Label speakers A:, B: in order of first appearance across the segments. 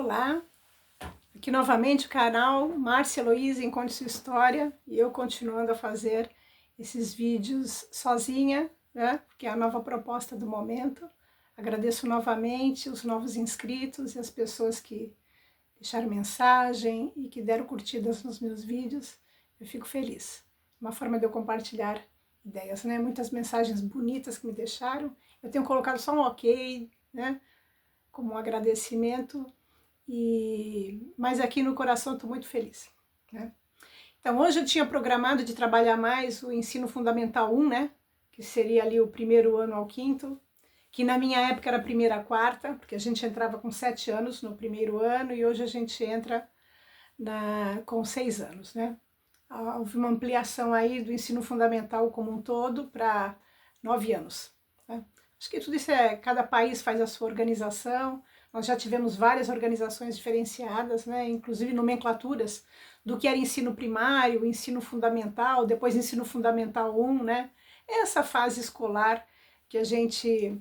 A: Olá, aqui novamente o canal Márcia Heloísa Conte Sua História e eu continuando a fazer esses vídeos sozinha, né? Porque é a nova proposta do momento. Agradeço novamente os novos inscritos e as pessoas que deixaram mensagem e que deram curtidas nos meus vídeos. Eu fico feliz. Uma forma de eu compartilhar ideias, né? Muitas mensagens bonitas que me deixaram. Eu tenho colocado só um ok, né? Como um agradecimento. Mas aqui no coração estou muito feliz, né? Então hoje eu tinha programado de trabalhar mais o ensino fundamental 1, né? Que seria ali o primeiro ano ao quinto, que na minha época era primeira a quarta, porque a gente entrava com 7 anos no primeiro ano e hoje a gente entra com 6 anos, né? Houve uma ampliação aí do ensino fundamental como um todo para 9 anos, né? Acho que tudo isso cada país faz a sua organização. Nós já tivemos várias organizações diferenciadas, né, inclusive nomenclaturas do que era ensino primário, ensino fundamental, depois ensino fundamental 1, né? Essa fase escolar que a gente,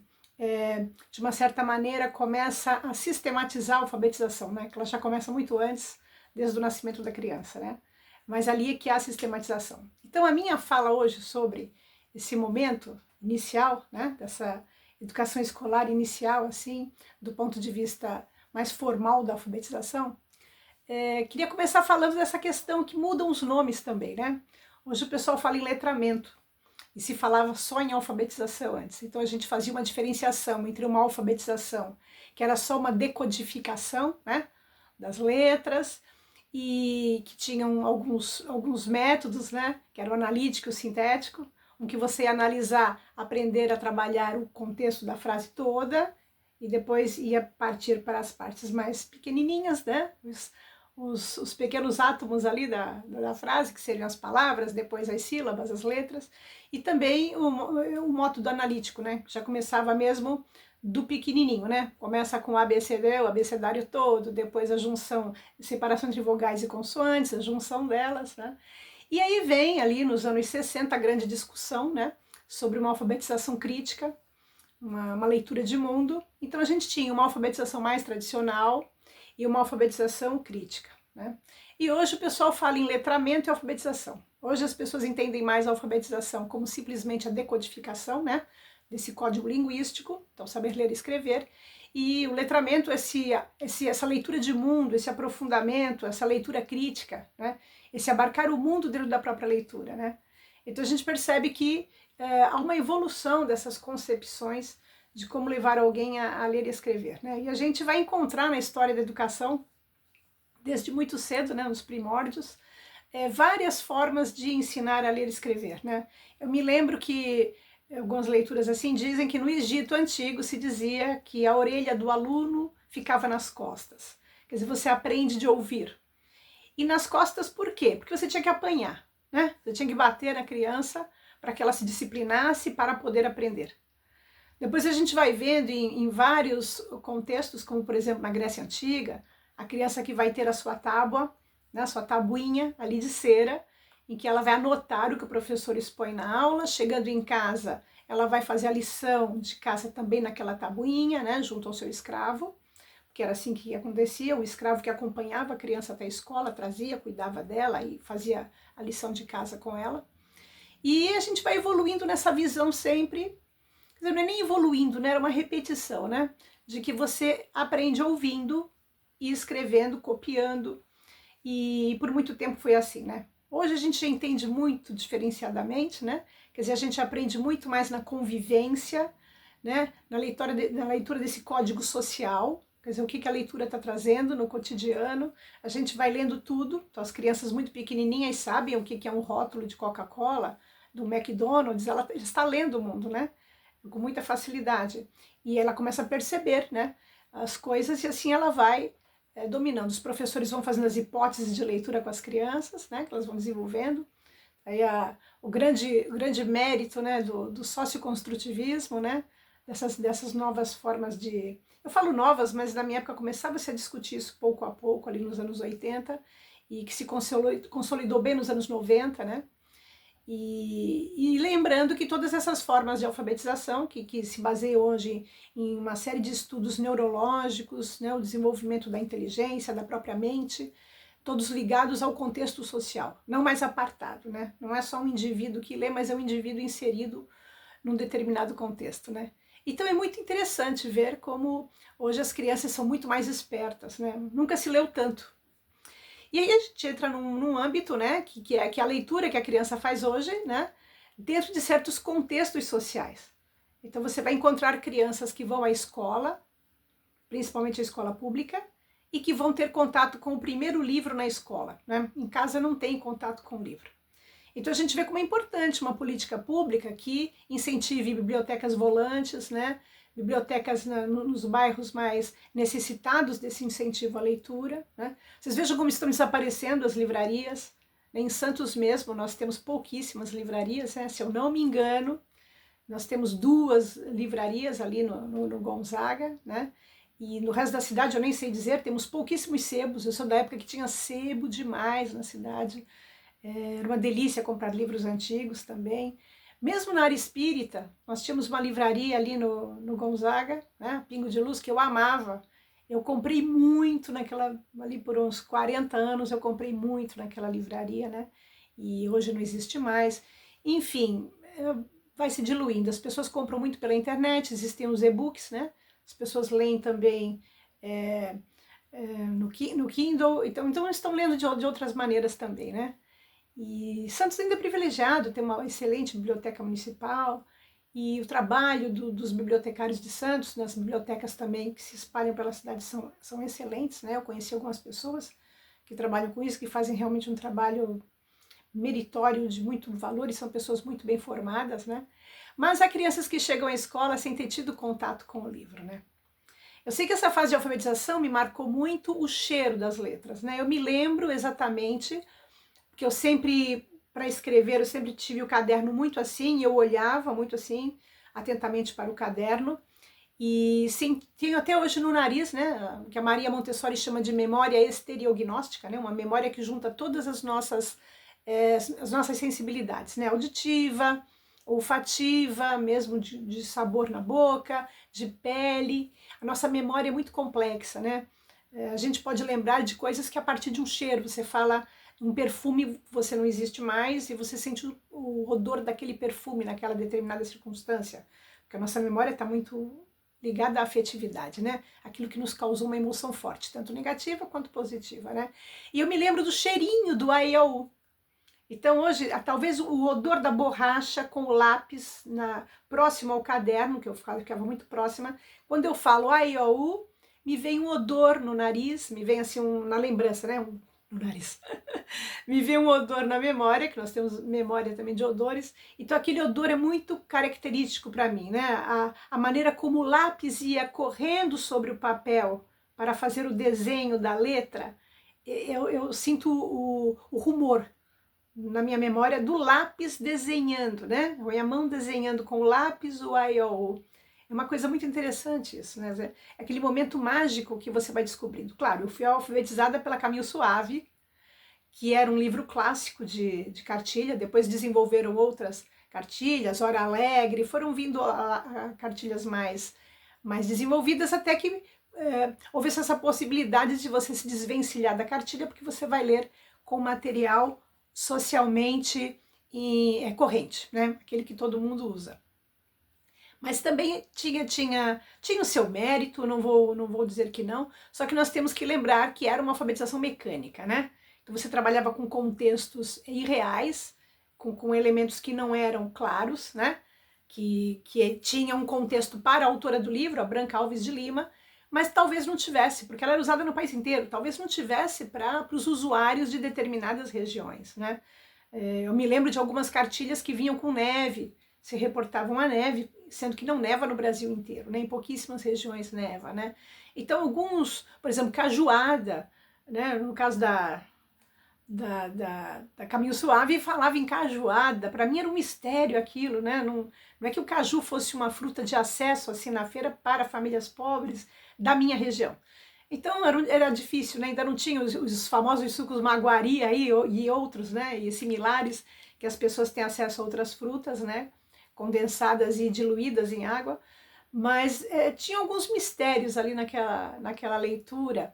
A: de uma certa maneira, começa a sistematizar a alfabetização, né? Que ela já começa muito antes, desde o nascimento da criança, né? Mas ali é que há a sistematização. Então a minha fala hoje sobre esse momento inicial, né, dessa educação escolar inicial, assim, do ponto de vista mais formal da alfabetização, queria começar falando dessa questão que mudam os nomes também, né? Hoje o pessoal fala em letramento, e se falava só em alfabetização antes. Então a gente fazia uma diferenciação entre uma alfabetização, que era só uma decodificação, né, das letras, e que tinham alguns métodos, né, que era o analítico e o sintético, em que você ia analisar, aprender a trabalhar o contexto da frase toda, e depois ia partir para as partes mais pequenininhas, né, os pequenos átomos ali da frase, que seriam as palavras, depois as sílabas, as letras, e também o método analítico, né, que já começava mesmo do pequenininho, né, começa com o ABCD, o abecedário todo, depois a junção, separação entre vogais e consoantes, a junção delas, né, e aí vem ali nos anos 60 a grande discussão, né, sobre uma alfabetização crítica, uma leitura de mundo. Então a gente tinha uma alfabetização mais tradicional e uma alfabetização crítica, né? E hoje o pessoal fala em letramento e alfabetização. Hoje as pessoas entendem mais a alfabetização como simplesmente a decodificação, né, desse código linguístico, então saber ler e escrever, e o letramento, essa leitura de mundo, esse aprofundamento, essa leitura crítica, né, esse abarcar o mundo dentro da própria leitura, né? Então a gente percebe que há uma evolução dessas concepções de como levar alguém a ler e escrever, né? E a gente vai encontrar na história da educação, desde muito cedo, né, nos primórdios, várias formas de ensinar a ler e escrever, né? Eu me lembro que algumas leituras assim dizem que no Egito antigo se dizia que a orelha do aluno ficava nas costas. Quer dizer, você aprende de ouvir. E nas costas por quê? Porque você tinha que apanhar, né? Você tinha que bater na criança para que ela se disciplinasse para poder aprender. Depois a gente vai vendo em vários contextos, como por exemplo na Grécia Antiga, a criança que vai ter a sua tábua, né, a sua tabuinha ali de cera, em que ela vai anotar o que o professor expõe na aula, chegando em casa ela vai fazer a lição de casa também naquela tabuinha, né, junto ao seu escravo, que era assim que acontecia, o escravo que acompanhava a criança até a escola, trazia, cuidava dela e fazia a lição de casa com ela. E a gente vai evoluindo nessa visão sempre, quer dizer, não é nem evoluindo, né? Era uma repetição, né? De que você aprende ouvindo e escrevendo, copiando, e por muito tempo foi assim, né? Hoje a gente entende muito diferenciadamente, né? Quer dizer, a gente aprende muito mais na convivência, né? Na leitura desse código social, quer dizer, o que a leitura está trazendo no cotidiano. A gente vai lendo tudo, então as crianças muito pequenininhas sabem o que é um rótulo de Coca-Cola, do McDonald's, ela está lendo o mundo, né? Com muita facilidade. E ela começa a perceber, né, as coisas, e assim ela vai dominando. Os professores vão fazendo as hipóteses de leitura com as crianças, né, que elas vão desenvolvendo. Aí o grande mérito, né, do socioconstrutivismo, né, dessas novas formas de... Eu falo novas, mas na minha época começava-se a discutir isso pouco a pouco, ali nos anos 80, e que se consolidou bem nos anos 90, né? E lembrando que todas essas formas de alfabetização, que se baseiam hoje em uma série de estudos neurológicos, né, o desenvolvimento da inteligência, da própria mente, todos ligados ao contexto social, não mais apartado, né? Não é só um indivíduo que lê, mas é um indivíduo inserido num determinado contexto, né? Então é muito interessante ver como hoje as crianças são muito mais espertas, né? Nunca se leu tanto. E aí a gente entra num âmbito, né, que é a leitura que a criança faz hoje, né, dentro de certos contextos sociais. Então você vai encontrar crianças que vão à escola, principalmente a escola pública, e que vão ter contato com o primeiro livro na escola, né? Em casa não tem contato com o livro. Então a gente vê como é importante uma política pública que incentive bibliotecas volantes, né? Bibliotecas nos bairros mais necessitados desse incentivo à leitura, né? Vocês vejam como estão desaparecendo as livrarias. Em Santos mesmo nós temos pouquíssimas livrarias, né? Se eu não me engano, nós temos 2 livrarias ali no Gonzaga, né? E no resto da cidade eu nem sei dizer, temos pouquíssimos sebos. Eu sou da época que tinha sebo demais na cidade. Era uma delícia comprar livros antigos também. Mesmo na área espírita, nós tínhamos uma livraria ali no Gonzaga, né? Pingo de Luz, que eu amava. Eu comprei muito ali por uns 40 anos, eu comprei muito naquela livraria, né? E hoje não existe mais. Enfim, vai se diluindo. As pessoas compram muito pela internet, existem os e-books, né? As pessoas leem também no Kindle, então estão lendo de outras maneiras também, né? E Santos ainda é privilegiado, tem uma excelente biblioteca municipal, e o trabalho dos bibliotecários de Santos, nas bibliotecas também que se espalham pela cidade são excelentes, né? Eu conheci algumas pessoas que trabalham com isso, que fazem realmente um trabalho meritório de muito valor e são pessoas muito bem formadas, né? Mas há crianças que chegam à escola sem ter tido contato com o livro, né? Eu sei que essa fase de alfabetização me marcou muito o cheiro das letras, né? Eu me lembro exatamente que eu sempre, para escrever, eu sempre tive o caderno muito assim, eu olhava muito assim, atentamente para o caderno, e sim, tenho até hoje no nariz, né, que a Maria Montessori chama de memória estereognóstica, né, uma memória que junta todas as nossas sensibilidades, né, auditiva, olfativa, mesmo de sabor na boca, de pele. A nossa memória é muito complexa, né? A gente pode lembrar de coisas que a partir de um cheiro, você fala um perfume, você não existe mais e você sente o odor daquele perfume naquela determinada circunstância, porque a nossa memória está muito ligada à afetividade, né? Aquilo que nos causou uma emoção forte, tanto negativa quanto positiva, né? E eu me lembro do cheirinho do AIAU. Então hoje, talvez o odor da borracha com o lápis próximo ao caderno, que eu ficava muito próxima, quando eu falo AIAU, me vem um odor no nariz, me vem assim na lembrança, né? No nariz. Me vem um odor na memória, que nós temos memória também de odores, então aquele odor é muito característico para mim, né? A maneira como o lápis ia correndo sobre o papel para fazer o desenho da letra, eu sinto o rumor na minha memória do lápis desenhando, né? A mão desenhando com o lápis, o I-O. É uma coisa muito interessante isso, né? É aquele momento mágico que você vai descobrindo. Claro, eu fui alfabetizada pela Caminho Suave, que era um livro clássico de cartilha, depois desenvolveram outras cartilhas, Hora Alegre, foram vindo a cartilhas mais desenvolvidas, até que houvesse essa possibilidade de você se desvencilhar da cartilha, porque você vai ler com material socialmente corrente, né? Aquele que todo mundo usa. Mas também tinha o seu mérito, não vou dizer que não, só que nós temos que lembrar que era uma alfabetização mecânica, né? Então você trabalhava com contextos irreais, com elementos que não eram claros, né? Que tinha um contexto para a autora do livro, a Branca Alves de Lima, mas talvez não tivesse, porque ela era usada no país inteiro, talvez não tivesse para os usuários de determinadas regiões, né? Eu me lembro de algumas cartilhas que vinham com neve, se reportavam a neve, sendo que não neva no Brasil inteiro, né? Em pouquíssimas regiões neva, né? Então alguns, por exemplo, cajuada, né? No caso da Caminho Suave, falava em cajuada. Para mim era um mistério aquilo, né? Não é que o caju fosse uma fruta de acesso assim na feira para famílias pobres da minha região. Então era difícil, né? Ainda não tinha os famosos sucos Maguari aí e outros, né? E similares que as pessoas têm acesso a outras frutas, né, condensadas e diluídas em água, mas tinha alguns mistérios ali naquela leitura,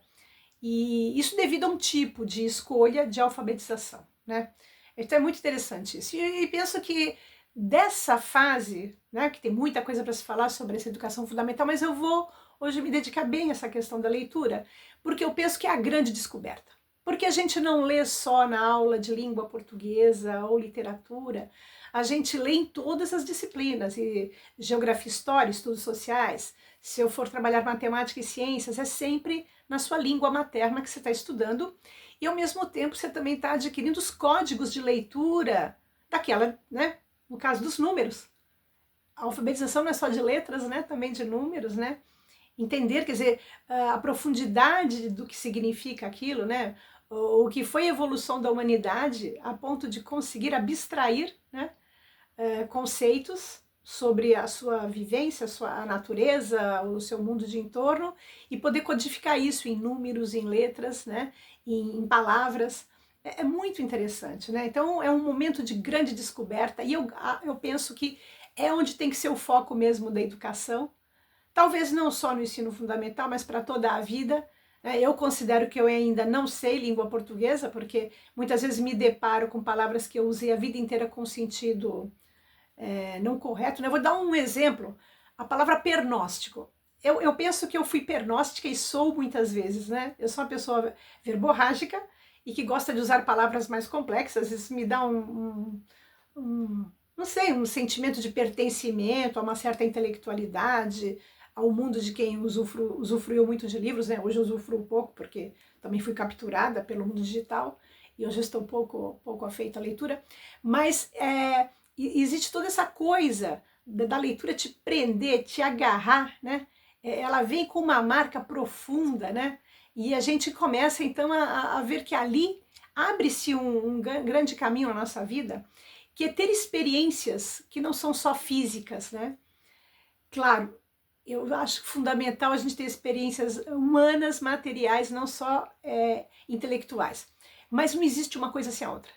A: e isso devido a um tipo de escolha de alfabetização, né? Então é muito interessante isso. E penso que dessa fase, né, que tem muita coisa para se falar sobre essa educação fundamental, mas eu vou hoje me dedicar bem a essa questão da leitura, porque eu penso que é a grande descoberta. Porque a gente não lê só na aula de língua portuguesa ou literatura, a gente lê em todas as disciplinas, e geografia, história, estudos sociais. Se eu for trabalhar matemática e ciências, é sempre na sua língua materna que você está estudando, e ao mesmo tempo você também está adquirindo os códigos de leitura daquela, né, no caso dos números. A alfabetização não é só de letras, né, também de números, né? Entender, quer dizer, a profundidade do que significa aquilo, né? O que foi a evolução da humanidade a ponto de conseguir abstrair, né, conceitos sobre a sua vivência, a sua natureza, o seu mundo de entorno, e poder codificar isso em números, em letras, né, em palavras. É muito interessante, né? Então é um momento de grande descoberta, e eu penso que é onde tem que ser o foco mesmo da educação, talvez não só no ensino fundamental, mas para toda a vida. Eu considero que eu ainda não sei língua portuguesa, porque muitas vezes me deparo com palavras que eu usei a vida inteira com sentido não correto, né? Eu vou dar um exemplo, a palavra pernóstico. Eu penso que eu fui pernóstica e sou muitas vezes, né? Eu sou uma pessoa verborrágica e que gosta de usar palavras mais complexas, isso me dá não sei, um sentimento de pertencimento a uma certa intelectualidade, ao mundo de quem usufruiu muito de livros, né? Hoje eu usufruo pouco, porque também fui capturada pelo mundo digital, e hoje eu estou pouco afeita à leitura, mas existe toda essa coisa da leitura te prender, te agarrar, né? Ela vem com uma marca profunda, né? E a gente começa então a ver que ali abre-se um grande caminho na nossa vida, que é ter experiências que não são só físicas, né? Claro, eu acho fundamental a gente ter experiências humanas, materiais, não só intelectuais. Mas não existe uma coisa sem a outra.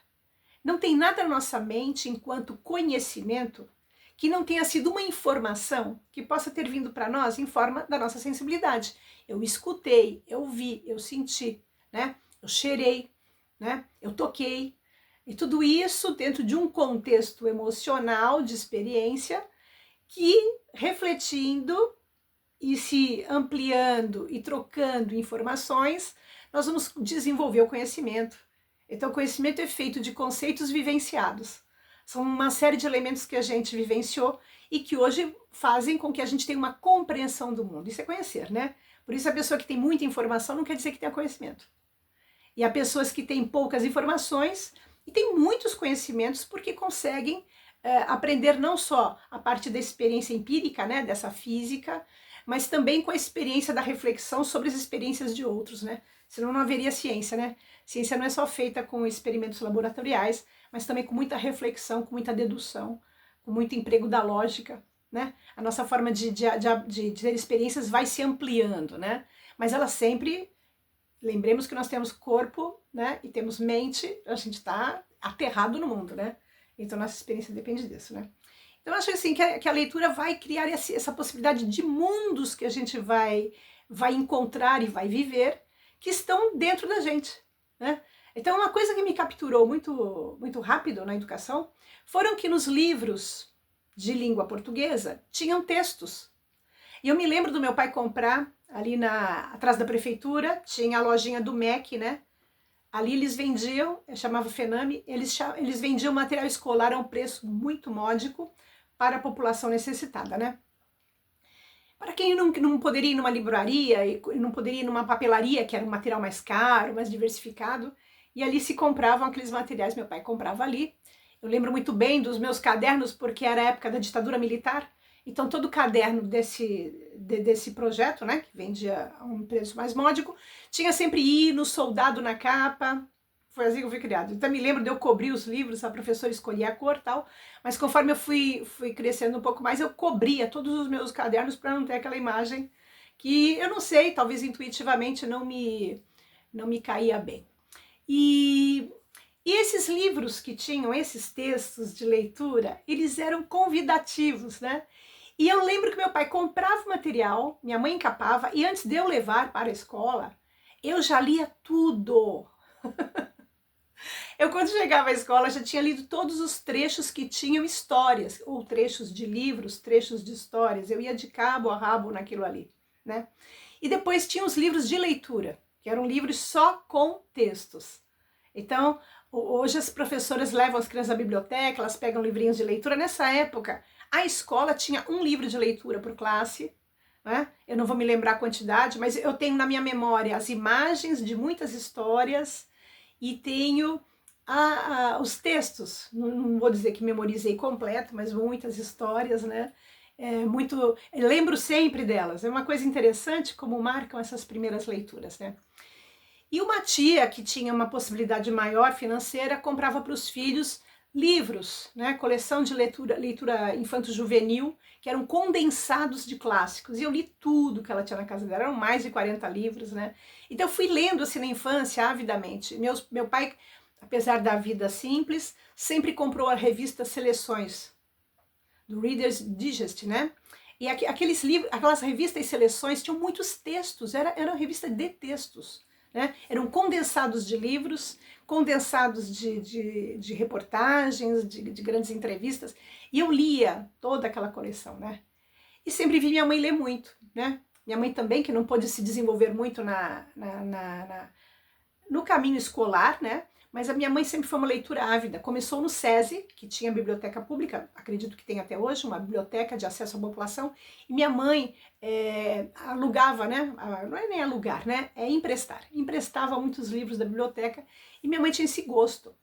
A: Não tem nada na nossa mente, enquanto conhecimento, que não tenha sido uma informação que possa ter vindo para nós em forma da nossa sensibilidade. Eu escutei, eu vi, eu senti, né? Eu cheirei, né? Eu toquei. E tudo isso dentro de um contexto emocional de experiência que, refletindo e se ampliando e trocando informações, nós vamos desenvolver o conhecimento. Então, o conhecimento é feito de conceitos vivenciados. São uma série de elementos que a gente vivenciou e que hoje fazem com que a gente tenha uma compreensão do mundo. Isso é conhecer, né? Por isso, a pessoa que tem muita informação não quer dizer que tenha conhecimento. E há pessoas que têm poucas informações e têm muitos conhecimentos porque conseguem aprender não só a parte da experiência empírica, né, dessa física, mas também com a experiência da reflexão sobre as experiências de outros, né? Senão não haveria ciência, né? Ciência não é só feita com experimentos laboratoriais, mas também com muita reflexão, com muita dedução, com muito emprego da lógica, né? A nossa forma de ter experiências vai se ampliando, né? Mas ela sempre, lembremos que nós temos corpo, né? E temos mente, a gente está aterrado no mundo, né? Então nossa experiência depende disso, né? Então eu acho assim que a leitura vai criar essa possibilidade de mundos que a gente vai encontrar e vai viver, que estão dentro da gente, né? Então uma coisa que me capturou muito rápido na educação foram que nos livros de língua portuguesa tinham textos. E eu me lembro do meu pai comprar ali atrás da prefeitura, tinha a lojinha do MEC, né? Ali eles vendiam, chamava Fename, eles vendiam material escolar a um preço muito módico para a população necessitada, né? Para quem não poderia ir numa livraria e não poderia ir numa papelaria, que era um material mais caro, mais diversificado, e ali se compravam aqueles materiais, meu pai comprava ali. Eu lembro muito bem dos meus cadernos, porque era a época da ditadura militar, então todo caderno desse projeto, né, que vendia a um preço mais módico, tinha sempre hino, soldado na capa. Foi assim que eu fui criado. Então me lembro de eu cobrir os livros, a professora escolhia a cor e tal, mas conforme eu fui crescendo um pouco mais, eu cobria todos os meus cadernos para não ter aquela imagem que, eu não sei, talvez intuitivamente não me caía bem. E E esses livros que tinham esses textos de leitura, eles eram convidativos, né? E eu lembro que meu pai comprava o material, minha mãe encapava, e antes de eu levar para a escola, eu já lia tudo. Eu, quando chegava à escola, já tinha lido todos os trechos que tinham histórias, ou trechos de livros, trechos de histórias. Eu ia de cabo a rabo naquilo ali, né? E depois tinha os livros de leitura, que eram livros só com textos. Então, hoje as professoras levam as crianças à biblioteca, elas pegam livrinhos de leitura. Nessa época, a escola tinha um livro de leitura por classe, né? Eu não vou me lembrar a quantidade, mas eu tenho na minha memória as imagens de muitas histórias e tenho os textos. Não vou dizer que memorizei completo, mas muitas histórias, né? Lembro sempre delas. É uma coisa interessante como marcam essas primeiras leituras, né? E uma tia que tinha uma possibilidade maior financeira comprava para os filhos livros, né? Coleção de leitura infanto-juvenil, que eram condensados de clássicos. E eu li tudo que ela tinha na casa dela, eram mais de 40 livros, né? Então eu fui lendo assim na infância avidamente. Meu pai, apesar da vida simples, sempre comprou a revista Seleções, do Reader's Digest, né? E aqueles livros, aquelas revistas e seleções tinham muitos textos, era uma revista de textos, né? Eram condensados de livros, condensados de reportagens, de grandes entrevistas, e eu lia toda aquela coleção, né? E sempre vi minha mãe ler muito, né? Minha mãe também, que não pôde se desenvolver muito no caminho escolar, né? Mas a minha mãe sempre foi uma leitura ávida. Começou no SESI, que tinha biblioteca pública, acredito que tem até hoje, uma biblioteca de acesso à população, e minha mãe alugava, né? Não é nem alugar, né? É emprestar. Emprestava muitos livros da biblioteca, e minha mãe tinha esse gosto.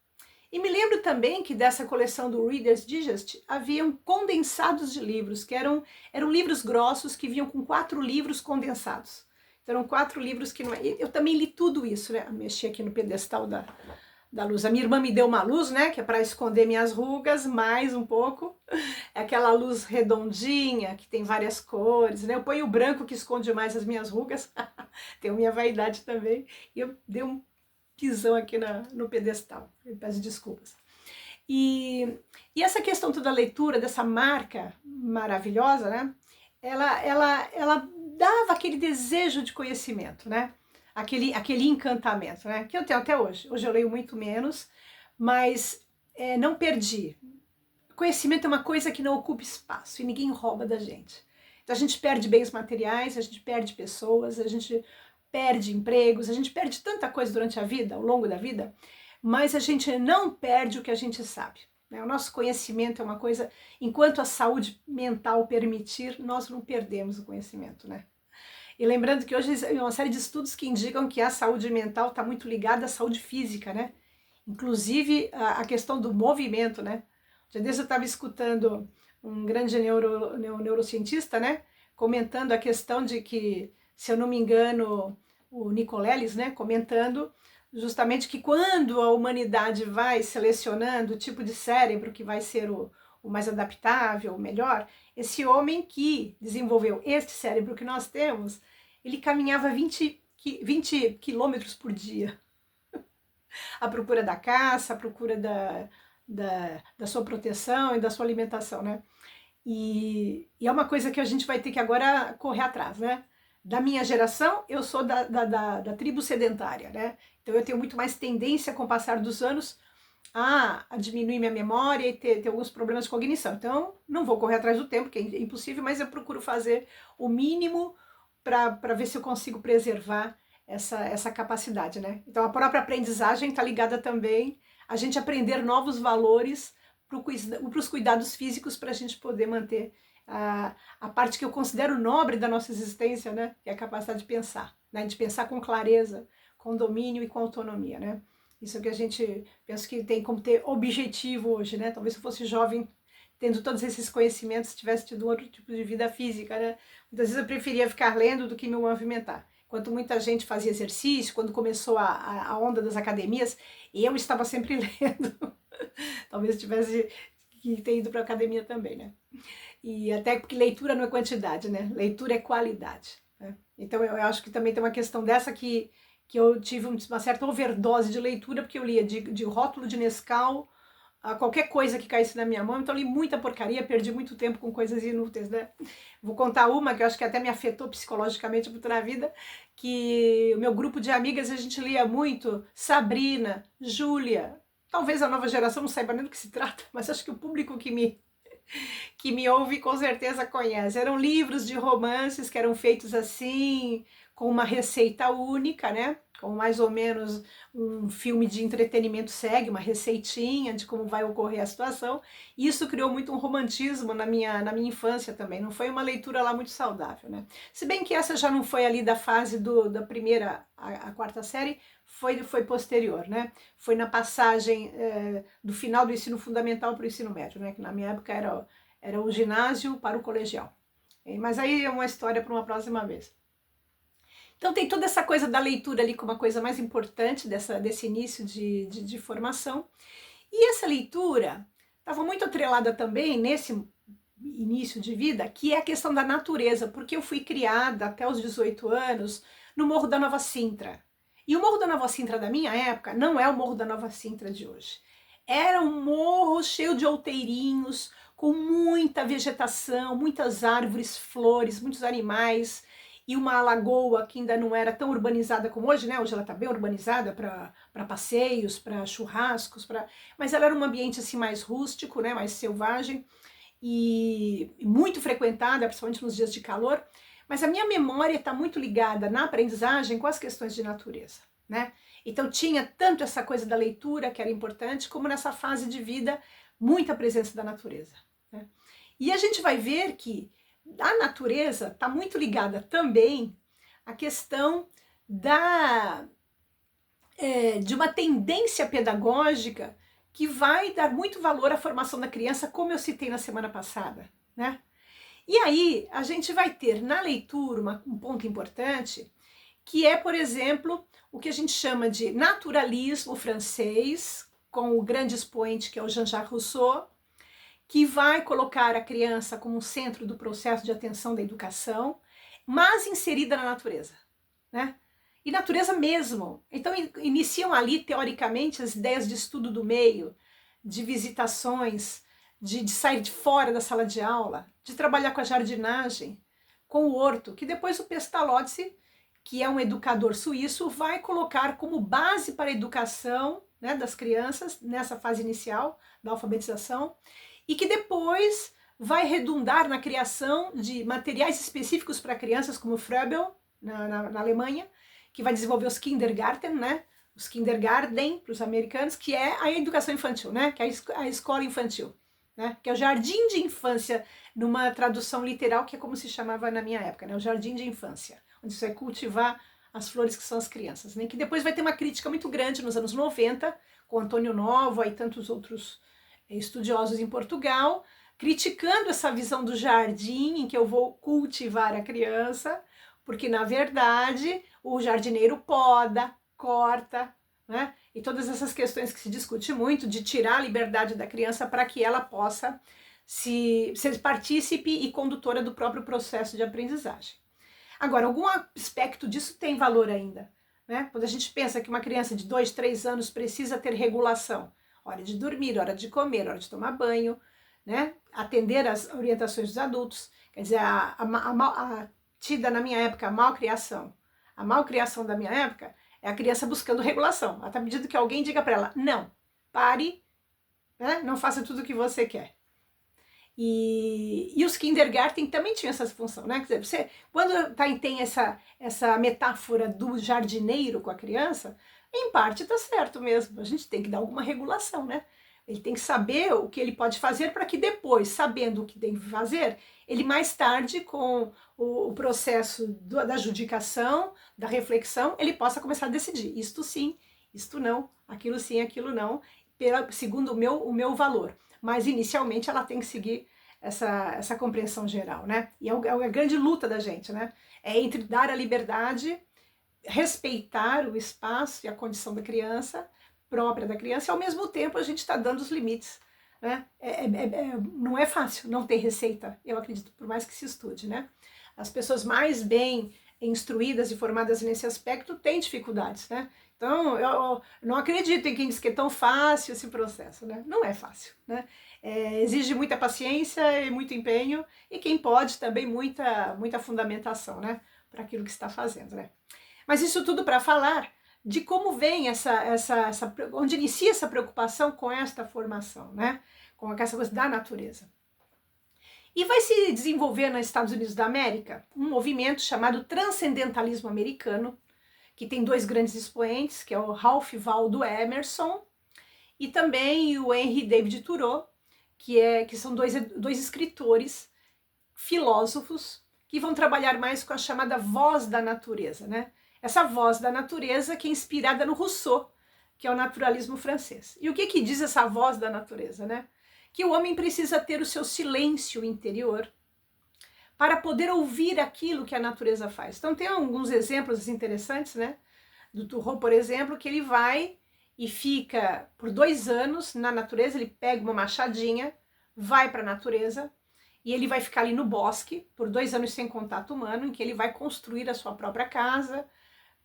A: E me lembro também que dessa coleção do Reader's Digest haviam condensados de livros, que eram livros grossos que vinham com 4 livros condensados. Então, eram 4 livros que não. Eu também li tudo isso, né? Mexi aqui no pedestal da luz. A minha irmã me deu uma luz, né? Que é para esconder minhas rugas, mais um pouco. É aquela luz redondinha, que tem várias cores, né? Eu ponho o branco que esconde mais as minhas rugas. Tenho minha vaidade também. E eu dei um pisão aqui no pedestal. Eu peço desculpas. E essa questão toda da leitura, dessa marca maravilhosa, né? Ela dava aquele desejo de conhecimento, né? Aquele encantamento, né? Que eu tenho até hoje. Hoje eu leio muito menos, mas não perdi. Conhecimento é uma coisa que não ocupa espaço e ninguém rouba da gente. Então a gente perde bens materiais, a gente perde pessoas, a gente perde empregos, a gente perde tanta coisa durante a vida, ao longo da vida, mas a gente não perde o que a gente sabe. O nosso conhecimento é uma coisa, enquanto a saúde mental permitir, nós não perdemos o conhecimento, né? E lembrando que hoje existe uma série de estudos que indicam que a saúde mental está muito ligada à saúde física, né? Inclusive a questão do movimento, né? Já desde eu estava escutando um grande neurocientista, né? Comentando a questão de que, se eu não me engano, o Nicolelis, né? Comentando justamente que quando a humanidade vai selecionando o tipo de cérebro que vai ser o mais adaptável, o melhor, esse homem que desenvolveu este cérebro que nós temos, ele caminhava 20 quilômetros por dia, à procura da caça, à procura da sua proteção e da sua alimentação, né? E é uma coisa que a gente vai ter que agora correr atrás, né? Da minha geração, eu sou da tribo sedentária, né? Então eu tenho muito mais tendência, com o passar dos anos, a diminuir minha memória e ter alguns problemas de cognição. Então, não vou correr atrás do tempo, que é impossível, mas eu procuro fazer o mínimo para ver se eu consigo preservar essa capacidade, né? Então, a própria aprendizagem está ligada também a gente aprender novos valores para os cuidados físicos, para a gente poder manter a parte que eu considero nobre da nossa existência, né? Que é a capacidade de pensar, né? De pensar com clareza, com domínio e com autonomia, né? Isso é o que a gente, penso que tem como ter objetivo hoje, né? Talvez se eu fosse jovem, tendo todos esses conhecimentos, tivesse tido outro tipo de vida física, né? Muitas vezes eu preferia ficar lendo do que me movimentar. Enquanto muita gente fazia exercício, quando começou a onda das academias, eu estava sempre lendo. Talvez eu tivesse que ter ido para a academia também, né? E até porque leitura não é quantidade, né? Leitura é qualidade, né? Então eu acho que também tem uma questão dessa que que eu tive uma certa overdose de leitura, porque eu lia de rótulo de Nescau a qualquer coisa que caísse na minha mão, então eu li muita porcaria, perdi muito tempo com coisas inúteis, né? Vou contar uma que eu acho que até me afetou psicologicamente muito na vida, que o meu grupo de amigas, a gente lia muito Sabrina, Júlia, talvez a nova geração não saiba nem do que se trata, mas acho que o público que me ouve com certeza conhece. Eram livros de romances que eram feitos assim, com uma receita única, né? Como mais ou menos um filme de entretenimento segue, uma receitinha de como vai ocorrer a situação. E isso criou muito um romantismo na minha infância também. Não foi uma leitura lá muito saudável, né? Se bem que essa já não foi ali da fase da primeira à quarta série, foi posterior, né? Foi na passagem do final do ensino fundamental para o ensino médio, né? Que na minha época era o ginásio para o colegial. Mas aí é uma história para uma próxima vez. Então tem toda essa coisa da leitura ali como uma coisa mais importante desse início de formação. E essa leitura estava muito atrelada também nesse início de vida, que é a questão da natureza, porque eu fui criada até os 18 anos no Morro da Nova Sintra. E o Morro da Nova Sintra da minha época não é o Morro da Nova Sintra de hoje. Era um morro cheio de outeirinhos, com muita vegetação, muitas árvores, flores, muitos animais, e uma lagoa que ainda não era tão urbanizada como hoje, né? Hoje ela está bem urbanizada para passeios, para churrascos, mas ela era um ambiente assim mais rústico, né? Mais selvagem e muito frequentada, principalmente nos dias de calor. Mas a minha memória está muito ligada na aprendizagem com as questões de natureza, né? Então tinha tanto essa coisa da leitura, que era importante, como nessa fase de vida, muita presença da natureza, né? E a gente vai ver que a natureza está muito ligada também à questão de uma tendência pedagógica que vai dar muito valor à formação da criança, como eu citei na semana passada, né? E aí a gente vai ter na leitura um ponto importante, que é, por exemplo, o que a gente chama de naturalismo francês, com o grande expoente que é o Jean-Jacques Rousseau, que vai colocar a criança como centro do processo de atenção da educação, mas inserida na natureza, né? E natureza mesmo. Então iniciam ali, teoricamente, as ideias de estudo do meio, de visitações, de sair de fora da sala de aula, de trabalhar com a jardinagem, com o horto, que depois o Pestalozzi, que é um educador suíço, vai colocar como base para a educação, né, das crianças, nessa fase inicial da alfabetização, e que depois vai redundar na criação de materiais específicos para crianças, como o Froebel, na Alemanha, que vai desenvolver os Kindergarten, né? Os Kindergarten para os americanos, que é a educação infantil, né? Que é a escola infantil, né? Que é o jardim de infância, numa tradução literal, que é como se chamava na minha época, né? O jardim de infância, onde você vai cultivar as flores que são as crianças, né? Que depois vai ter uma crítica muito grande nos anos 90, com Antônio Novo e tantos outros estudiosos em Portugal, criticando essa visão do jardim em que eu vou cultivar a criança, porque na verdade o jardineiro poda, corta, né? E todas essas questões que se discute muito de tirar a liberdade da criança para que ela possa ser partícipe e condutora do próprio processo de aprendizagem. Agora, algum aspecto disso tem valor ainda, né? Quando a gente pensa que uma criança de 2, 3 anos precisa ter regulação, hora de dormir, hora de comer, hora de tomar banho, né? Atender às orientações dos adultos. Quer dizer, tida na minha época a malcriação. A malcriação da minha época é a criança buscando regulação. Ela está pedindo que alguém diga para ela, não, pare, né? Não faça tudo o que você quer. E os Kindergarten também tinham essa função, né? Quer dizer, quando tem essa metáfora do jardineiro com a criança, em parte está certo mesmo, a gente tem que dar alguma regulação, né? Ele tem que saber o que ele pode fazer para que depois, sabendo o que tem que fazer, ele mais tarde, com o processo da judicação, da reflexão, ele possa começar a decidir, isto sim, isto não, aquilo sim, aquilo não, segundo o meu valor. Mas inicialmente ela tem que seguir essa compreensão geral, né? E é a grande luta da gente, né? É entre dar a liberdade, respeitar o espaço e a condição da criança, própria da criança, e ao mesmo tempo a gente está dando os limites, né? Não é fácil, não tem receita, eu acredito, por mais que se estude, né? As pessoas mais bem instruídas e formadas nesse aspecto têm dificuldades, né? Então, eu não acredito em quem diz que é tão fácil esse processo, né? Não é fácil, né? Exige muita paciência e muito empenho, e quem pode também muita fundamentação, né? Para aquilo que está fazendo, né? Mas isso tudo para falar de como vem onde inicia essa preocupação com esta formação, né? Com essa coisa da natureza. E vai se desenvolver nos Estados Unidos da América um movimento chamado transcendentalismo americano, que tem dois grandes expoentes, que é o Ralph Waldo Emerson e também o Henry David Thoreau, que são dois escritores, filósofos, que vão trabalhar mais com a chamada voz da natureza, né? Essa voz da natureza que é inspirada no Rousseau, que é o naturalismo francês. E o que diz essa voz da natureza, né? Que o homem precisa ter o seu silêncio interior para poder ouvir aquilo que a natureza faz. Então tem alguns exemplos interessantes, né? Do Thoreau, por exemplo, que ele vai e fica por 2 anos na natureza, ele pega uma machadinha, vai para a natureza, e ele vai ficar ali no bosque por 2 anos sem contato humano, em que ele vai construir a sua própria casa,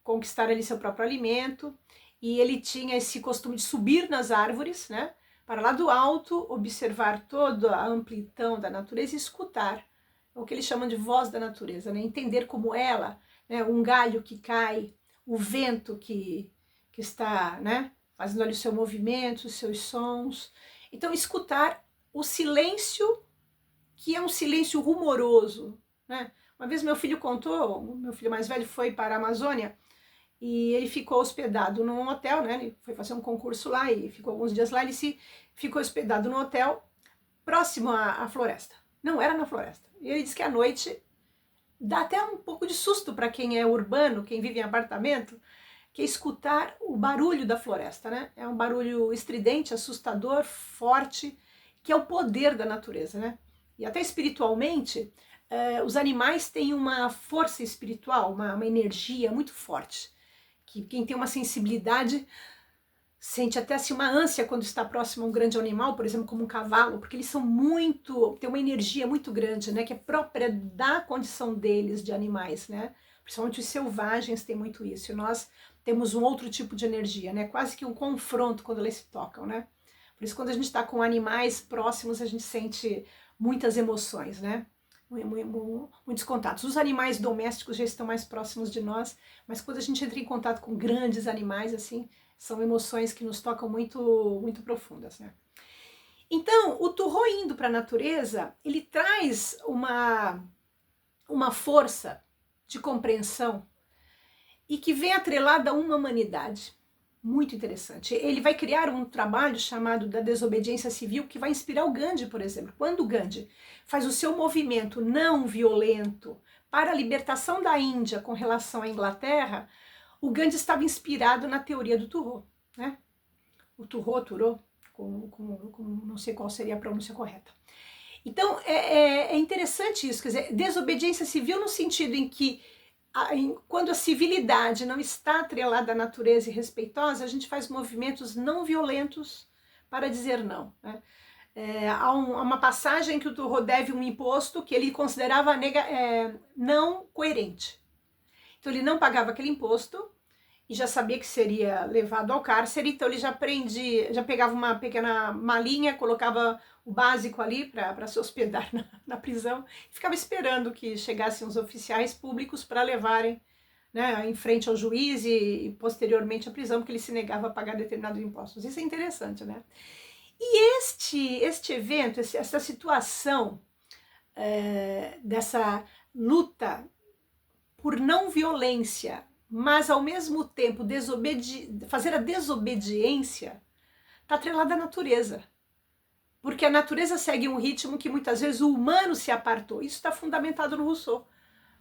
A: conquistar ali seu próprio alimento, e ele tinha esse costume de subir nas árvores, né, para lá do alto, observar toda a amplidão da natureza e escutar o que eles chamam de voz da natureza, né, entender como ela, né, um galho que cai, o vento que está, né, fazendo ali o seu movimento, os seus sons. Então, escutar o silêncio, que é um silêncio rumoroso, né? Uma vez meu filho contou, o meu filho mais velho foi para a Amazônia e ele ficou hospedado num hotel, né? Ele foi fazer um concurso lá e ficou alguns dias lá. Ficou hospedado no hotel próximo à floresta. Não era na floresta. E ele disse que à noite dá até um pouco de susto para quem é urbano, quem vive em apartamento, que é escutar o barulho da floresta, né? É um barulho estridente, assustador, forte, que é o poder da natureza, né? E até espiritualmente, os animais têm uma força espiritual, uma energia muito forte, que quem tem uma sensibilidade sente até assim uma ânsia quando está próximo a um grande animal, por exemplo, como um cavalo, porque eles têm uma energia muito grande, né, que é própria da condição deles de animais, né? Principalmente os selvagens têm muito isso, e nós temos um outro tipo de energia, né? Quase que um confronto quando eles se tocam, né? Por isso, quando a gente está com animais próximos, a gente sente muitas emoções, né? Muitos contatos. Os animais domésticos já estão mais próximos de nós, mas quando a gente entra em contato com grandes animais, assim, são emoções que nos tocam muito profundas, né? Então, o Thoreau indo para a natureza, ele traz uma força de compreensão e que vem atrelada a uma humanidade. Muito interessante. Ele vai criar um trabalho chamado da desobediência civil que vai inspirar o Gandhi, por exemplo. Quando o Gandhi faz o seu movimento não violento para a libertação da Índia com relação à Inglaterra, o Gandhi estava inspirado na teoria do Thoreau, né? O Thoreau, não sei qual seria a pronúncia correta. Então, é interessante isso, quer dizer, desobediência civil no sentido em que quando a civilidade não está atrelada à natureza e respeitosa, a gente faz movimentos não violentos para dizer não, né? Há uma passagem que o Thoreau deve um imposto que ele considerava não coerente. Então ele não pagava aquele imposto e já sabia que seria levado ao cárcere, então ele já pegava uma pequena malinha, colocava o básico ali para se hospedar na prisão, e ficava esperando que chegassem os oficiais públicos para levarem, né, em frente ao juiz e posteriormente à prisão, porque ele se negava a pagar determinados impostos. Isso é interessante, né? E este evento, essa situação dessa luta por não violência, mas ao mesmo tempo fazer a desobediência, está atrelada à natureza. Porque a natureza segue um ritmo que muitas vezes o humano se apartou. Isso está fundamentado no Rousseau,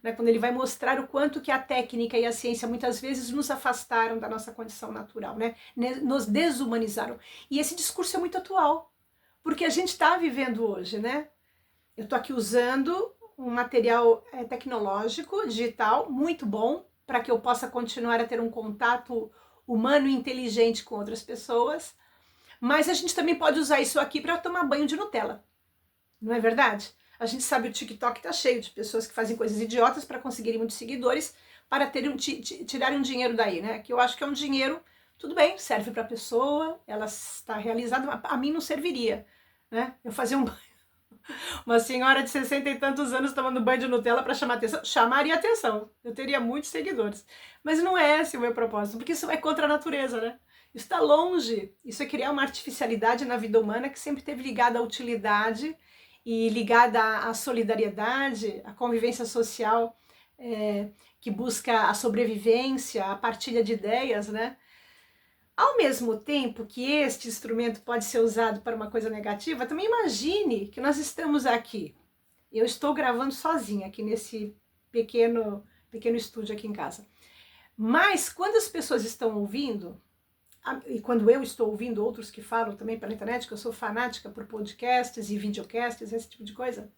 A: né? Quando ele vai mostrar o quanto que a técnica e a ciência muitas vezes nos afastaram da nossa condição natural, né? Nos desumanizaram. E esse discurso é muito atual, porque a gente está vivendo hoje, né? Eu estou aqui usando um material tecnológico, digital, muito bom, para que eu possa continuar a ter um contato humano e inteligente com outras pessoas, mas a gente também pode usar isso aqui para tomar banho de Nutella, não é verdade? A gente sabe que o TikTok está cheio de pessoas que fazem coisas idiotas para conseguirem muitos seguidores, para tirarem um dinheiro daí, né? Que eu acho que é um dinheiro, tudo bem, serve para a pessoa, ela está realizada, mas a mim não serviria, né? Eu fazia uma senhora de 60 e tantos anos tomando banho de Nutella para chamar atenção, chamaria atenção, eu teria muitos seguidores, mas não é esse o meu propósito, porque isso vai contra a natureza, né? Isso está longe, isso é criar uma artificialidade na vida humana que sempre esteve ligada à utilidade e ligada à solidariedade, à convivência social, que busca a sobrevivência, a partilha de ideias, né? Ao mesmo tempo que este instrumento pode ser usado para uma coisa negativa, também imagine que nós estamos aqui. Eu estou gravando sozinha aqui nesse pequeno estúdio aqui em casa. Mas quando as pessoas estão ouvindo, e quando eu estou ouvindo outros que falam também pela internet, que eu sou fanática por podcasts e videocasts, esse tipo de coisa,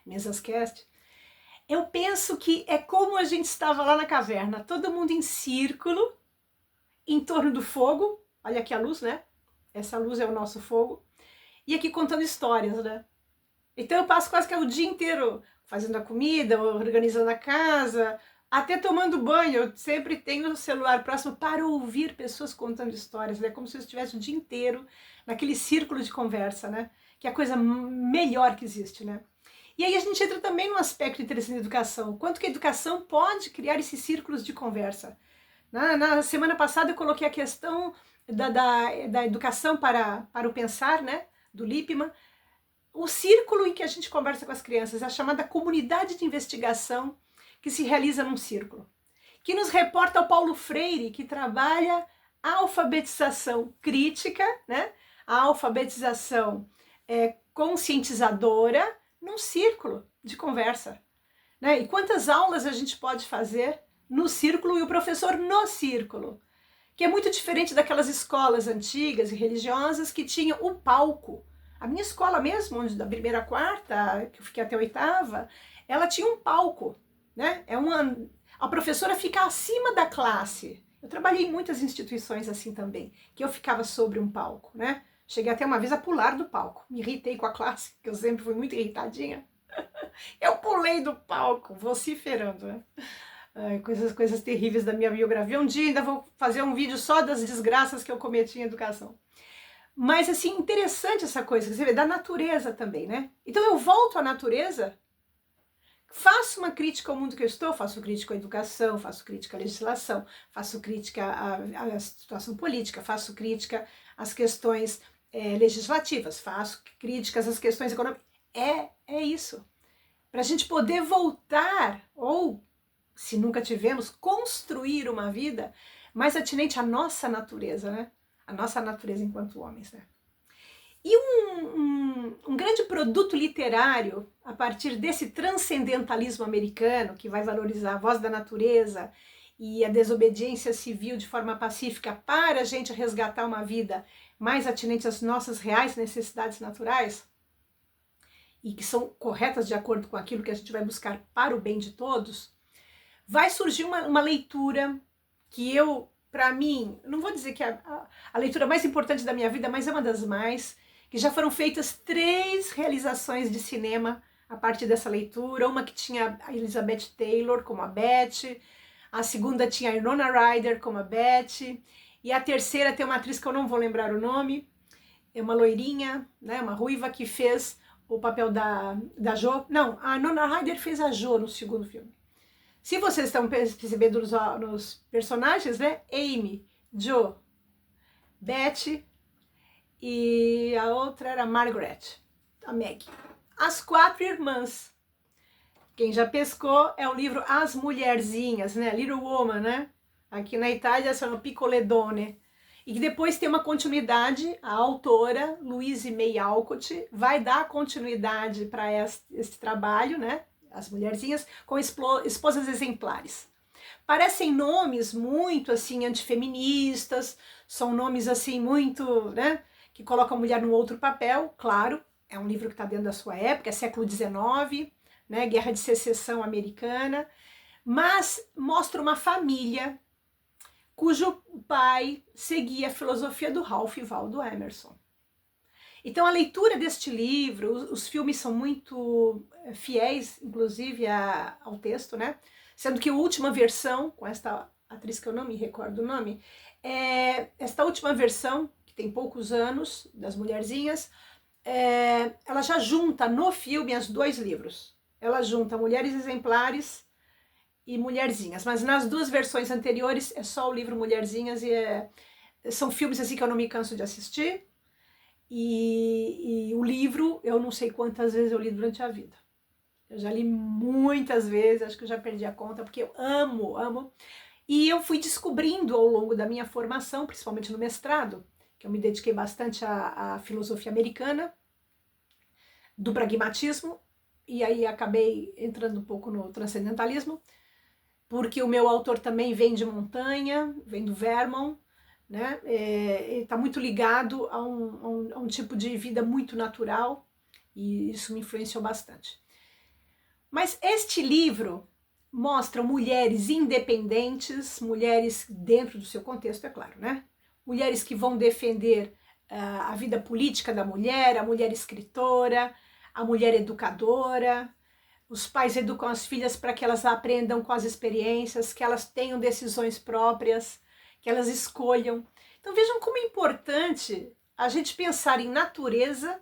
A: mesascast, eu penso que é como a gente estava lá na caverna, todo mundo em círculo, em torno do fogo, olha aqui a luz, né? Essa luz é o nosso fogo, e aqui contando histórias, né? Então eu passo quase que o dia inteiro fazendo a comida, organizando a casa, até tomando banho. Eu sempre tenho o celular próximo para ouvir pessoas contando histórias, né? Como se eu estivesse o dia inteiro naquele círculo de conversa, né? Que é a coisa melhor que existe, né? E aí a gente entra também no aspecto interessante da educação. Quanto que a educação pode criar esses círculos de conversa? Na semana passada eu coloquei a questão da educação para o pensar, né? Do Lippmann. O círculo em que a gente conversa com as crianças é a chamada comunidade de investigação que se realiza num círculo, que nos reporta o Paulo Freire, que trabalha a alfabetização crítica, né? A alfabetização conscientizadora num círculo de conversa, né? E quantas aulas a gente pode fazer no círculo e o professor no círculo, que é muito diferente daquelas escolas antigas e religiosas que tinham o palco. A minha escola mesmo, onde da primeira à quarta, que eu fiquei até a oitava, ela tinha um palco, né? A professora fica acima da classe. Eu trabalhei em muitas instituições assim também, que eu ficava sobre um palco, né? Cheguei até uma vez a pular do palco. Me irritei com a classe, que eu sempre fui muito irritadinha. Eu pulei do palco, vociferando, né? Coisas terríveis da minha biografia. Um dia ainda vou fazer um vídeo só das desgraças que eu cometi em educação. Mas, assim, interessante essa coisa, você vê, da natureza também, né? Então eu volto à natureza, faço uma crítica ao mundo que eu estou, faço crítica à educação, faço crítica à legislação, faço crítica à situação política, faço crítica às questões legislativas, faço críticas às questões econômicas. É isso. Para a gente poder voltar, ou, se nunca tivemos, construir uma vida mais atinente à nossa natureza, né? A nossa natureza enquanto homens, né? E um grande produto literário, a partir desse transcendentalismo americano, que vai valorizar a voz da natureza e a desobediência civil de forma pacífica para a gente resgatar uma vida mais atinente às nossas reais necessidades naturais, e que são corretas de acordo com aquilo que a gente vai buscar para o bem de todos, vai surgir uma leitura que para mim, não vou dizer que é a leitura mais importante da minha vida, mas é uma das mais, que já foram feitas 3 realizações de cinema a partir dessa leitura, uma que tinha a Elizabeth Taylor como a Beth, a segunda tinha a Winona Ryder como a Beth, e a terceira tem uma atriz que eu não vou lembrar o nome, é uma loirinha, né, uma ruiva que fez o papel da Jo. Não, a Winona Ryder fez a Jo no segundo filme. Se vocês estão percebendo nos personagens, né? Amy, Jo, Beth e a outra era Margaret, a Meg. As 4 irmãs. Quem já pescou é o livro As Mulherzinhas, né? Little Woman, né? Aqui na Itália são Piccoledone. E que depois tem uma continuidade, a autora Louise May Alcott vai dar continuidade para este trabalho, né? As Mulherzinhas, com esposas exemplares. Parecem nomes muito assim antifeministas, são nomes assim muito, né, que colocam a mulher num outro papel. Claro, é um livro que está dentro da sua época, é século XIX, né, Guerra de Secessão americana, mas mostra uma família cujo pai seguia a filosofia do Ralph Waldo Emerson. Então a leitura deste livro, os filmes são muito fiéis, inclusive ao texto, né? Sendo que a última versão, com esta atriz que eu não me recordo o nome, esta última versão, que tem poucos anos, das Mulherzinhas, ela já junta no filme os 2 livros. Ela junta Mulheres Exemplares e Mulherzinhas, mas nas 2 versões anteriores é só o livro Mulherzinhas e são filmes assim que eu não me canso de assistir. E o livro, eu não sei quantas vezes eu li durante a vida. Eu já li muitas vezes, acho que eu já perdi a conta, porque eu amo, amo. E eu fui descobrindo ao longo da minha formação, principalmente no mestrado, que eu me dediquei bastante à filosofia americana, do pragmatismo, e aí acabei entrando um pouco no transcendentalismo, porque o meu autor também vem de montanha, vem do Vermont, né? Está muito ligado a um tipo de vida muito natural, e isso me influenciou bastante. Mas este livro mostra mulheres independentes, mulheres dentro do seu contexto, é claro, né? Mulheres que vão defender a vida política da mulher, a mulher escritora, a mulher educadora. Os pais educam as filhas para que elas aprendam com as experiências, que elas tenham decisões próprias, que elas escolham. Então vejam como é importante a gente pensar em natureza,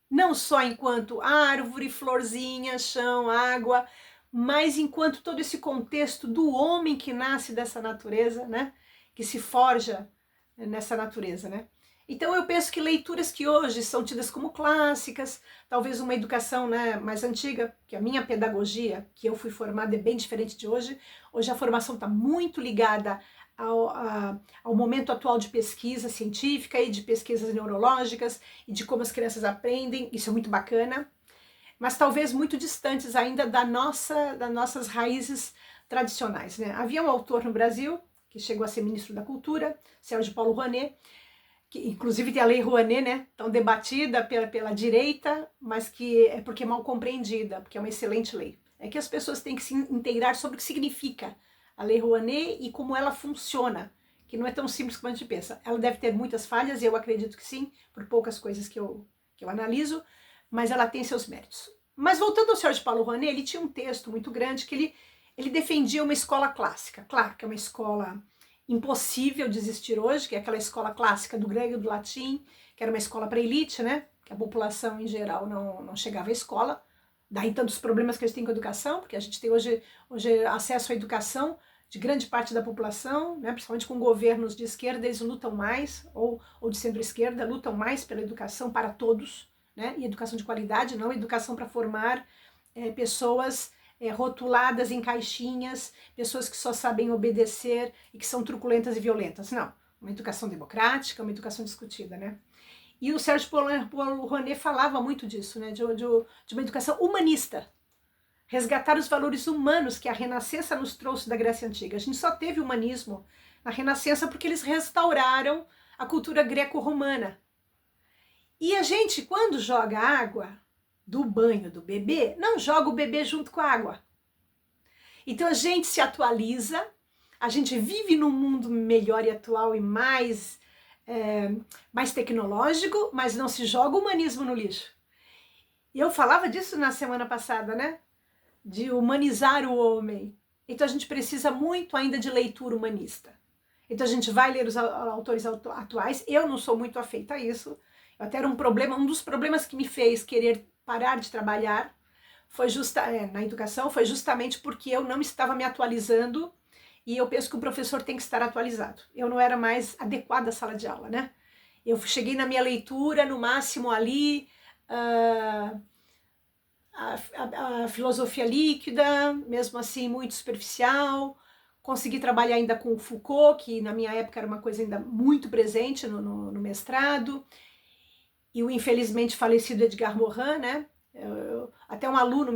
A: não só enquanto árvore, florzinha, chão, água, mas enquanto todo esse contexto do homem que nasce dessa natureza, né? Que se forja nessa natureza, né? Então eu penso que leituras que hoje são tidas como clássicas, talvez uma educação, né, mais antiga, que a minha pedagogia, que eu fui formada, é bem diferente de hoje. Hoje a formação está muito ligada ao momento atual de pesquisa científica e de pesquisas neurológicas e de como as crianças aprendem, isso é muito bacana, mas talvez muito distantes ainda das nossas raízes tradicionais, né? Havia um autor no Brasil, que chegou a ser ministro da Cultura, Sérgio Paulo Rouanet, que inclusive tem a Lei Rouanet, né, tão debatida pela direita, mas que é porque é mal compreendida, porque é uma excelente lei. É que as pessoas têm que se inteirar sobre o que significa a Lei Rouanet e como ela funciona, que não é tão simples como a gente pensa. Ela deve ter muitas falhas, e eu acredito que sim, por poucas coisas que eu analiso, mas ela tem seus méritos. Mas voltando ao Sérgio Paulo Rouanet, ele tinha um texto muito grande que ele defendia uma escola clássica. Claro que é uma escola impossível de existir hoje, que é aquela escola clássica do grego e do latim, que era uma escola para elite, né? Que a população em geral não chegava à escola. Daí tantos problemas que a gente tem com a educação, porque a gente tem hoje acesso à educação de grande parte da população, né? Principalmente com governos de esquerda, eles lutam mais, ou de centro-esquerda, lutam mais pela educação para todos, né? E educação de qualidade, não educação para formar pessoas rotuladas em caixinhas, pessoas que só sabem obedecer e que são truculentas e violentas. Não, uma educação democrática, uma educação discutida, né? E o Sérgio Paulo Rouanet falava muito disso, né? De uma educação humanista, resgatar os valores humanos que a Renascença nos trouxe da Grécia Antiga. A gente só teve humanismo na Renascença porque eles restauraram a cultura greco-romana. E a gente, quando joga água do banho do bebê, não joga o bebê junto com a água. Então a gente se atualiza, a gente vive num mundo melhor e atual e mais tecnológico, mas não se joga o humanismo no lixo. E eu falava disso na semana passada, né? De humanizar o homem. Então a gente precisa muito ainda de leitura humanista. Então a gente vai ler os autores atuais. Eu não sou muito afeita a isso. Eu até era um dos problemas que me fez querer parar de trabalhar na educação foi justamente porque eu não estava me atualizando, e eu penso que o professor tem que estar atualizado. Eu não era mais adequada à sala de aula, né? Eu cheguei na minha leitura, no máximo ali, a filosofia líquida, mesmo assim muito superficial. Consegui trabalhar ainda com Foucault, que na minha época era uma coisa ainda muito presente no mestrado, e o infelizmente falecido Edgar Morin, né? Até um ex-aluno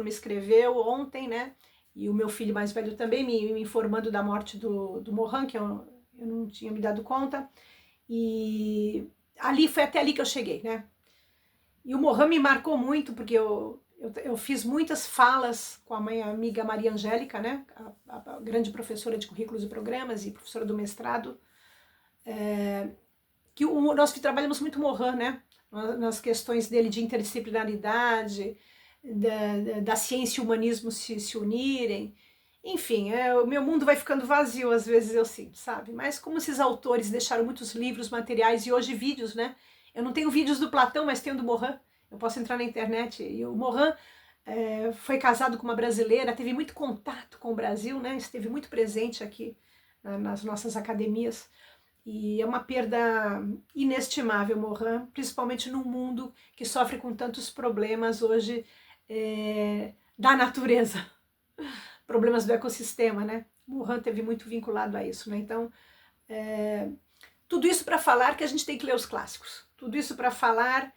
A: me escreveu ontem, né? E o meu filho mais velho também me informando da morte do Morin, que eu não tinha me dado conta. E foi até ali que eu cheguei, né? E o Morin me marcou muito, porque eu fiz muitas falas com a minha amiga Maria Angélica, né? A grande professora de currículos e programas e professora do mestrado, nós trabalhamos muito Morin, né? Nas questões dele de interdisciplinaridade, da ciência e humanismo se unirem. Enfim, o meu mundo vai ficando vazio, às vezes eu sinto, sabe? Mas como esses autores deixaram muitos livros, materiais e hoje vídeos, né? Eu não tenho vídeos do Platão, mas tenho do Morin. Eu posso entrar na internet. E o Morin foi casado com uma brasileira, teve muito contato com o Brasil, né? Esteve muito presente aqui nas nossas academias. E é uma perda inestimável, Morin, principalmente num mundo que sofre com tantos problemas hoje da natureza. Problemas do ecossistema, né? Morin teve muito vinculado a isso, né? Então, tudo isso para falar que a gente tem que ler os clássicos. Tudo isso para falar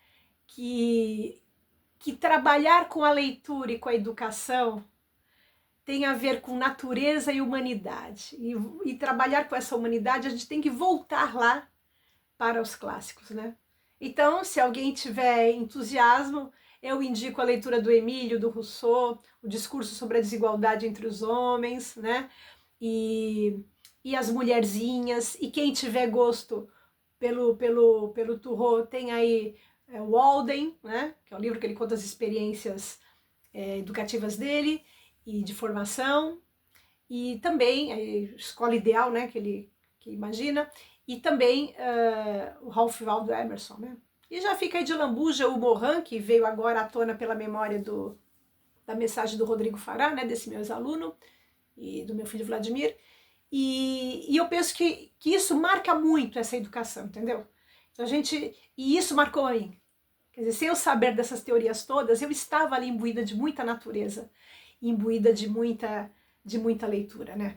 A: que trabalhar com a leitura e com a educação tem a ver com natureza e humanidade. E trabalhar com essa humanidade, a gente tem que voltar lá para os clássicos, né? Então, se alguém tiver entusiasmo, eu indico a leitura do Emílio, do Rousseau, o discurso sobre a desigualdade entre os homens, né? E as mulherzinhas, e quem tiver gosto pelo Thoreau, tem aí Walden, né? Que é o livro que ele conta as experiências educativas dele e de formação, e também a escola ideal, né? Que imagina, e também o Ralph Waldo Emerson, né? E já fica aí de lambuja o Morin, que veio agora à tona pela memória da mensagem do Rodrigo Fará, né, desse meu ex-aluno e do meu filho Vladimir. E eu penso que isso marca muito essa educação, entendeu? Então e isso marcou a mim. Quer dizer, sem eu saber dessas teorias todas, eu estava ali imbuída de muita natureza, imbuída de muita leitura, né?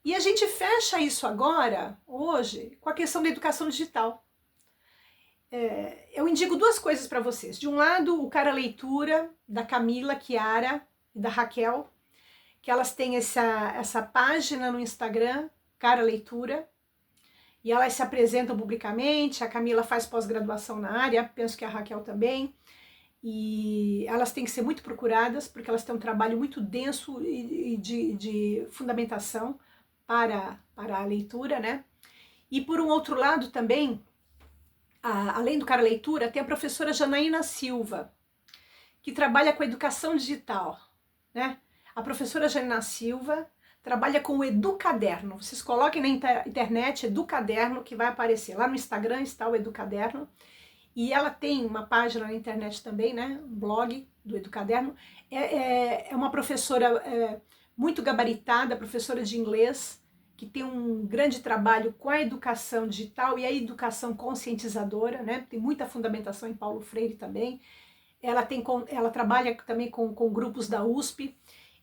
A: E a gente fecha isso agora, hoje, com a questão da educação digital. Eu indico duas coisas para vocês. De um lado, o Cara Leitura, da Camila, Chiara e da Raquel, que elas têm essa página no Instagram, Cara Leitura, e elas se apresentam publicamente. A Camila faz pós-graduação na área, penso que a Raquel também, e elas têm que ser muito procuradas, porque elas têm um trabalho muito denso e de fundamentação para a leitura, né? E por um outro lado também, além do Cara Leitura, tem a professora Janaína Silva, que trabalha com educação digital, né? A professora Janaína Silva trabalha com o Educaderno. Vocês coloquem na internet Educaderno, que vai aparecer. Lá no Instagram está o Educaderno. E ela tem uma página na internet também, né? Um blog do Educaderno. É uma professora muito gabaritada, professora de inglês, que tem um grande trabalho com a educação digital e a educação conscientizadora, né? Tem muita fundamentação em Paulo Freire também. Ela trabalha também com grupos da USP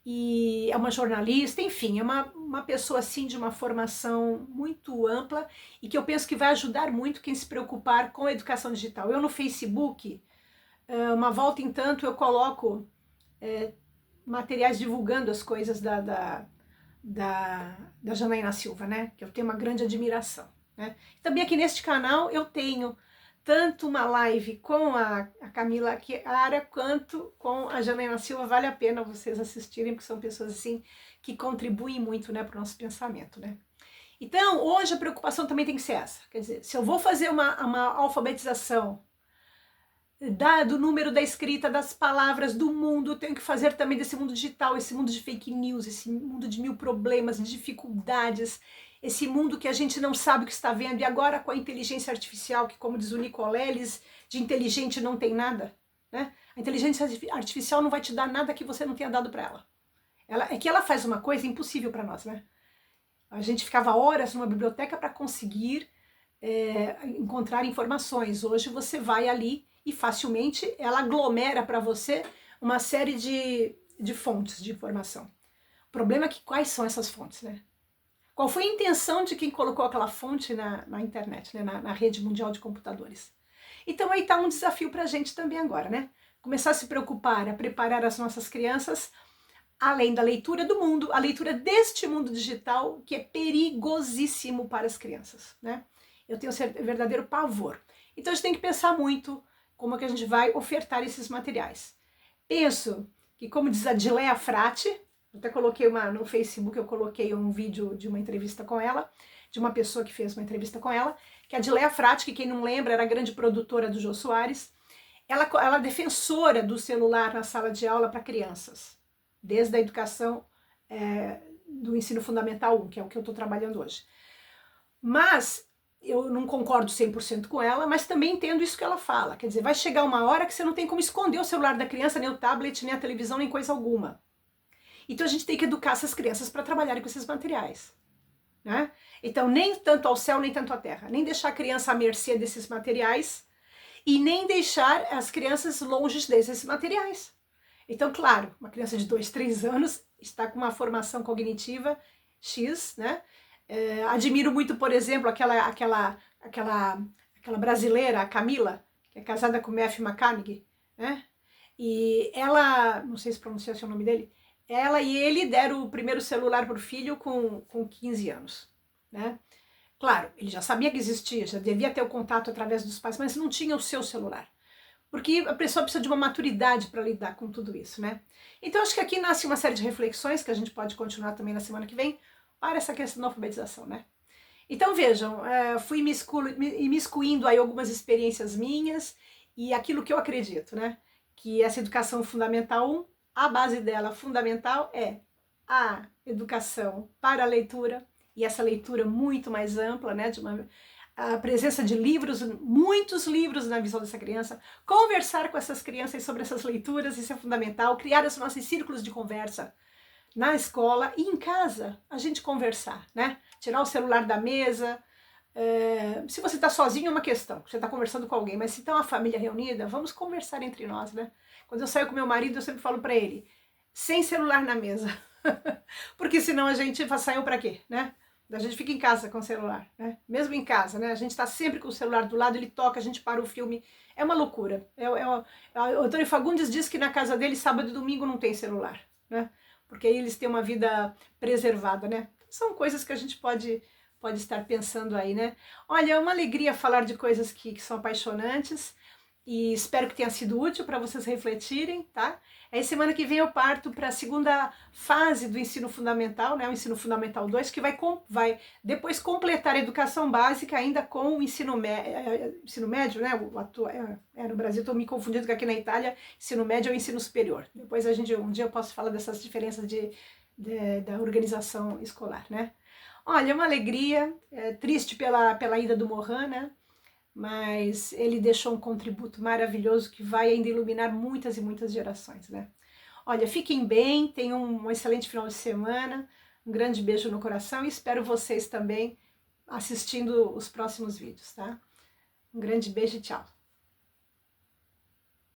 A: e é uma jornalista, enfim, é uma pessoa assim de uma formação muito ampla e que eu penso que vai ajudar muito quem se preocupar com a educação digital. Eu no Facebook, uma volta em tanto, eu coloco materiais divulgando as coisas da Janaína Silva, né? Que eu tenho uma grande admiração, né? Também aqui neste canal eu tenho tanto uma live com a Camila Chiara quanto com a Janaína Silva. Vale a pena vocês assistirem, porque são pessoas assim que contribuem muito, né, para o nosso pensamento, né? Então, hoje a preocupação também tem que ser essa. Quer dizer, se eu vou fazer uma alfabetização do número da escrita, das palavras, do mundo, eu tenho que fazer também desse mundo digital, esse mundo de fake news, esse mundo de mil problemas, de dificuldades, esse mundo que a gente não sabe o que está vendo, e agora com a inteligência artificial, que como diz o Nicoleles, de inteligente não tem nada, né? A inteligência artificial não vai te dar nada que você não tenha dado para ela. É que ela faz uma coisa impossível para nós, né? A gente ficava horas numa biblioteca para conseguir encontrar informações. Hoje você vai ali e facilmente ela aglomera para você uma série de fontes de informação. O problema é que quais são essas fontes, né? Qual foi a intenção de quem colocou aquela fonte na internet, né? na rede mundial de computadores? Então aí está um desafio para a gente também agora, né? Começar a se preocupar, a preparar as nossas crianças, além da leitura do mundo, a leitura deste mundo digital, que é perigosíssimo para as crianças, né? Eu tenho verdadeiro pavor. Então a gente tem que pensar muito como é que a gente vai ofertar esses materiais. Penso que, como diz a Dileia Frati, até coloquei no Facebook, eu coloquei um vídeo de uma entrevista com ela, de uma pessoa que fez uma entrevista com ela, que a Dileia Frati, que quem não lembra, era a grande produtora do Jô Soares, ela é defensora do celular na sala de aula para crianças, desde a educação do ensino fundamental 1, que é o que eu estou trabalhando hoje. Mas eu não concordo 100% com ela, mas também entendo isso que ela fala. Quer dizer, vai chegar uma hora que você não tem como esconder o celular da criança, nem o tablet, nem a televisão, nem coisa alguma. Então a gente tem que educar essas crianças para trabalharem com esses materiais, né? Então nem tanto ao céu, nem tanto à terra. Nem deixar a criança à mercê desses materiais e nem deixar as crianças longe desses materiais. Então, claro, uma criança de 2, 3 anos está com uma formação cognitiva X, né? Admiro muito, por exemplo, aquela brasileira, a Camila, que é casada com o Matthew McConaughey, né? E ela, não sei se pronuncia o nome dele, ela e ele deram o primeiro celular para o filho com 15 anos, né? Claro, ele já sabia que existia, já devia ter o contato através dos pais, mas não tinha o seu celular. Porque a pessoa precisa de uma maturidade para lidar com tudo isso, né? Então acho que aqui nasce uma série de reflexões que a gente pode continuar também na semana que vem para essa questão da alfabetização, né? Então vejam, fui me imiscuindo aí algumas experiências minhas e aquilo que eu acredito, né? Que essa educação fundamental 1, a base dela fundamental é a educação para a leitura, e essa leitura muito mais ampla, né? A presença de livros, muitos livros na visão dessa criança, conversar com essas crianças sobre essas leituras, isso é fundamental, criar os nossos círculos de conversa na escola e em casa, a gente conversar, né? Tirar o celular da mesa. Se você está sozinho é uma questão, você está conversando com alguém, mas se está uma família reunida, vamos conversar entre nós, né? Quando eu saio com meu marido, eu sempre falo para ele, sem celular na mesa, porque senão a gente saiu para quê, né? A gente fica em casa com o celular, né? Mesmo em casa, né? A gente está sempre com o celular do lado, ele toca, a gente para o filme, é uma loucura. O Antônio Fagundes diz que na casa dele, sábado e domingo, não tem celular, né? Porque aí eles têm uma vida preservada, né? São coisas que a gente pode estar pensando aí, né? Olha, é uma alegria falar de coisas que são apaixonantes e espero que tenha sido útil para vocês refletirem, tá? Aí semana que vem eu parto para a segunda fase do ensino fundamental, né? O ensino fundamental 2, que vai depois completar a educação básica ainda com o ensino médio, né? No Brasil estou me confundindo que aqui na Itália ensino médio é o ensino superior. Depois um dia eu posso falar dessas diferenças da organização escolar, né? Olha, é uma alegria, triste pela ida do Mohan, né? Mas ele deixou um contributo maravilhoso que vai ainda iluminar muitas e muitas gerações, né? Olha, fiquem bem, tenham um excelente final de semana, um grande beijo no coração e espero vocês também assistindo os próximos vídeos, tá? Um grande beijo e tchau!